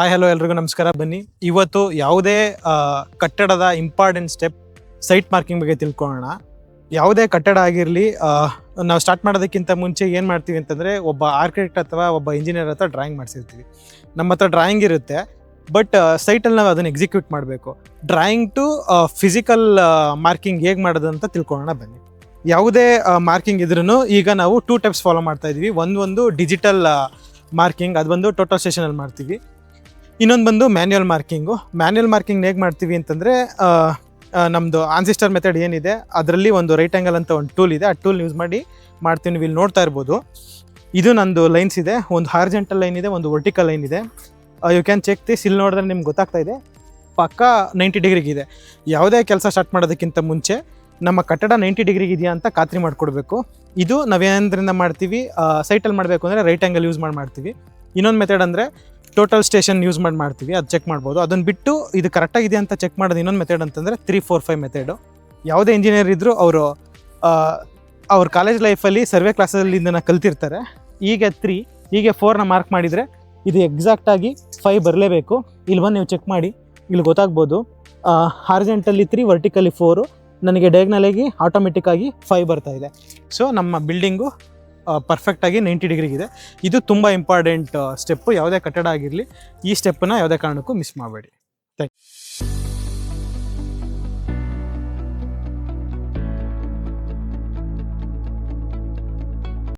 Hi hello ಎಲ್ರಿಗೂ ನಮಸ್ಕಾರ. ಬನ್ನಿ ಇವತ್ತು ಯಾವುದೇ ಕಟ್ಟಡದ ಇಂಪಾರ್ಟೆಂಟ್ ಸ್ಟೆಪ್ ಸೈಟ್ ಮಾರ್ಕಿಂಗ್ ಬಗ್ಗೆ ತಿಳ್ಕೊಳ್ಳೋಣ. ಯಾವುದೇ ಕಟ್ಟಡ ಆಗಿರಲಿ, ನಾವು ಸ್ಟಾರ್ಟ್ ಮಾಡೋದಕ್ಕಿಂತ ಮುಂಚೆ ಏನು ಮಾಡ್ತೀವಿ ಅಂತಂದರೆ, ಒಬ್ಬ ಆರ್ಕಿಟೆಕ್ಟ್ ಅಥವಾ ಒಬ್ಬ ಇಂಜಿನಿಯರ್ ಹತ್ರ ಡ್ರಾಯಿಂಗ್ ಮಾಡಿಸಿರ್ತೀವಿ. ನಮ್ಮ ಹತ್ರ ಡ್ರಾಯಿಂಗ್ ಇರುತ್ತೆ, ಬಟ್ ಸೈಟಲ್ಲಿ ನಾವು ಅದನ್ನು ಎಕ್ಸಿಕ್ಯೂಟ್ ಮಾಡಬೇಕು. ಡ್ರಾಯಿಂಗ್ ಟು ಫಿಸಿಕಲ್ ಮಾರ್ಕಿಂಗ್ ಹೇಗೆ ಮಾಡೋದು ಅಂತ ತಿಳ್ಕೊಳ್ಳೋಣ ಬನ್ನಿ. ಯಾವುದೇ ಮಾರ್ಕಿಂಗ್ ಇದ್ರೂ ಈಗ ನಾವು 2 ಟೈಪ್ಸ್ ಫಾಲೋ ಮಾಡ್ತಾ ಇದ್ದೀವಿ. ಒಂದು ಡಿಜಿಟಲ್ ಮಾರ್ಕಿಂಗ್, ಅದು ಬಂದು ಟೋಟಲ್ ಸ್ಟೇಷನಲ್ಲಿ ಮಾಡ್ತೀವಿ. ಇನ್ನೊಂದು ಬಂದು ಮ್ಯಾನ್ಯುಯಲ್ ಮಾರ್ಕಿಂಗು. ಮ್ಯಾನ್ಯುಯಲ್ ಮಾರ್ಕಿಂಗ್ ಹೇಗೆ ಮಾಡ್ತೀವಿ ಅಂತಂದರೆ, ನಮ್ಮದು ಆನ್ಸಿಸ್ಟರ್ ಮೆಥಡ್ ಏನಿದೆ ಅದರಲ್ಲಿ ಒಂದು ರೈಟ್ ಆ್ಯಂಗಲ್ ಅಂತ ಒಂದು ಟೂಲ್ ಇದೆ. ಆ ಟೂಲ್ ಯೂಸ್ ಮಾಡಿ ಮಾಡ್ತೀವಿ. ನೀವು ಇಲ್ಲಿ ನೋಡ್ತಾ ಇರ್ಬೋದು, ಇದು ನಂದು ಲೈನ್ಸ್ ಇದೆ. ಒಂದು ಹಾರ್ಜೆಂಟಲ್ ಲೈನ್ ಇದೆ, ಒಂದು ವರ್ಟಿಕಲ್ ಲೈನ್ ಇದೆ. You can check this. ಇಲ್ಲಿ ನೋಡಿದ್ರೆ ನಿಮ್ಗೆ ಗೊತ್ತಾಗ್ತಾ ಇದೆ, ಪಕ್ಕಾ 90 ಡಿಗ್ರಿಗಿದೆ. ಯಾವುದೇ ಕೆಲಸ ಸ್ಟಾರ್ಟ್ ಮಾಡೋದಕ್ಕಿಂತ ಮುಂಚೆ ನಮ್ಮ ಕಟ್ಟಡ 90 ಡಿಗ್ರಿಗೆ ಇದೆಯಾ ಅಂತ ಖಾತ್ರಿ ಮಾಡಿಕೊಡ್ಬೇಕು. ಇದು ನಾವೇನಂದ್ರಿಂದ ಮಾಡ್ತೀವಿ, ಸೈಟಲ್ಲಿ ಮಾಡಬೇಕು ಅಂದರೆ ರೈಟ್ ಆ್ಯಂಗಲ್ ಯೂಸ್ ಮಾಡ್ತೀವಿ. ಇನ್ನೊಂದು ಮೆಥಡ್ ಅಂದರೆ ಟೋಟಲ್ ಸ್ಟೇಷನ್ ಯೂಸ್ ಮಾಡ್ತೀವಿ, ಅದು ಚೆಕ್ ಮಾಡ್ಬೋದು. ಅದನ್ನು ಬಿಟ್ಟು ಇದು ಕರೆಕ್ಟಾಗಿದೆ ಅಂತ ಚೆಕ್ ಮಾಡೋದು ಇನ್ನೊಂದು ಮೆಥಡ್ ಅಂತಂದರೆ 3-4-5 ಮೆಥಡು. ಯಾವುದೇ ಇಂಜಿನಿಯರ್ ಇದ್ದರೂ ಅವ್ರ ಕಾಲೇಜ್ ಲೈಫಲ್ಲಿ ಸರ್ವೆ ಕ್ಲಾಸಲ್ಲಿ ಇದನ್ನು ಕಲ್ತಿರ್ತಾರೆ. ಹೀಗೆ 3, ಹೀಗೆ 4ನ ಮಾರ್ಕ್ ಮಾಡಿದರೆ ಇದು ಎಕ್ಸಾಕ್ಟಾಗಿ 5 ಬರಲೇಬೇಕು. ಇಲ್ಲಿ ಬಂದು ನೀವು ಚೆಕ್ ಮಾಡಿ, ಇಲ್ಲಿ ಗೊತ್ತಾಗ್ಬೋದು. ಹಾರ್ಜೆಂಟಲ್ಲಿ 3, ವರ್ಟಿಕಲಿ 4, ನನಗೆ ಡಯಾಗ್ನಲಾಗಿ ಆಟೋಮೆಟಿಕ್ಕಾಗಿ 5 ಬರ್ತಾ ಇದೆ. ಸೊ ನಮ್ಮ ಬಿಲ್ಡಿಂಗು ಪರ್ಫೆಕ್ಟಾಗಿ 90 ಡಿಗ್ರಿಗಿದೆ. ಇದು ತುಂಬ ಇಂಪಾರ್ಟೆಂಟ್ ಸ್ಟೆಪ್ಪು. ಯಾವುದೇ ಕಟ್ಟಡ ಆಗಿರಲಿ, ಈ ಸ್ಟೆಪ್ಪನ್ನು ಯಾವುದೇ ಕಾರಣಕ್ಕೂ ಮಿಸ್ ಮಾಡಬೇಡಿ. Thank you.